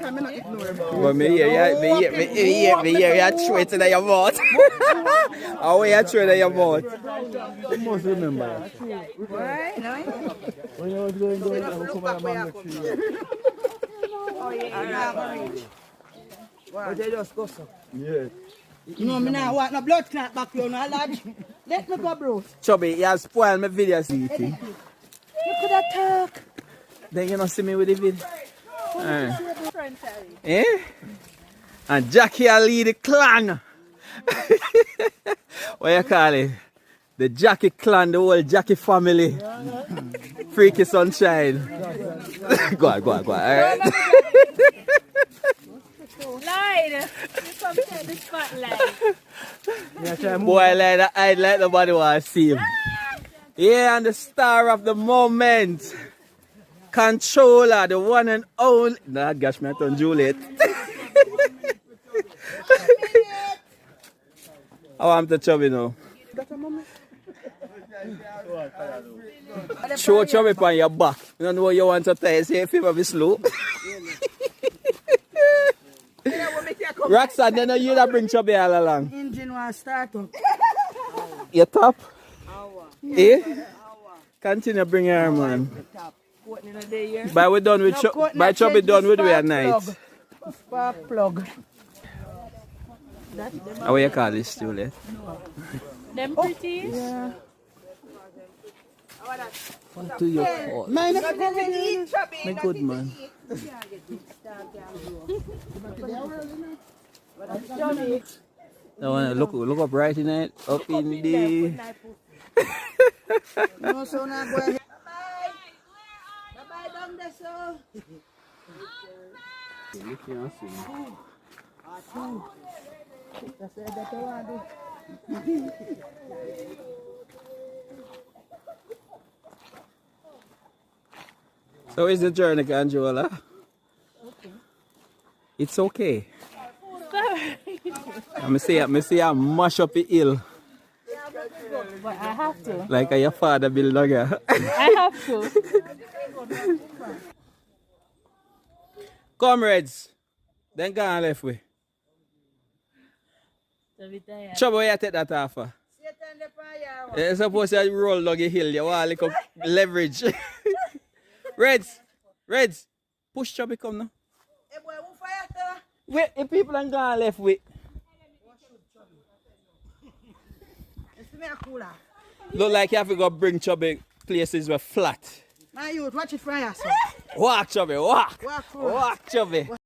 I'm not ignoring about. But me hear you throw it in your mouth. How you throw it in your mouth? You must remember that. Why? No. When you was going, I was come out of mango tree. Oh yeah. But they just go so. Yeah. No, me not want no blood clot back here, no lad. Let me go, bro. Chubby, you have spoiled my video, see. You could have talk. Then you don't see me with the video. Eh? And Jackie will lead the clan. What you call it? The Jackie clan, the whole Jackie family. Freaky sunshine. Go on. Alright? Lied. You come take the spotlight. Boy, like that, I'd like nobody want to see him. Yeah, and the star of the moment. Controller, the one and only. Nah, gosh, me I turn Juliet. I want to Chubby now. Show Chubby on your back. You don't know what you want to tell. Say if you be slow. Roxanne, then you that bring Chubby all along. Engine was start up. You top? Eh? Continue bring her, man. By we done with by Chubby done with we at night. Spark plug. How you call this, Juliet? Them pretty? Yeah. What do you call? My good man. Look up right in it, up in the. No, so now go ahead. Bye-bye, down there, so. You can't see. That's it, that's all I do. So is the journey, Angela? Okay. It's okay. I see I mash up the hill. But I have to. Like your father build again. I have to. Comrades, then go and left way. Trouble where you take that off. You're supposed to roll down the hill. You want to leverage. Reds, push Chubby come now. Wait, if people are gone left with. Look like you have to go bring Chubby places where flat. My youth, watch it fire, sir. Walk Chubby, walk. Walk, Walk Chubby.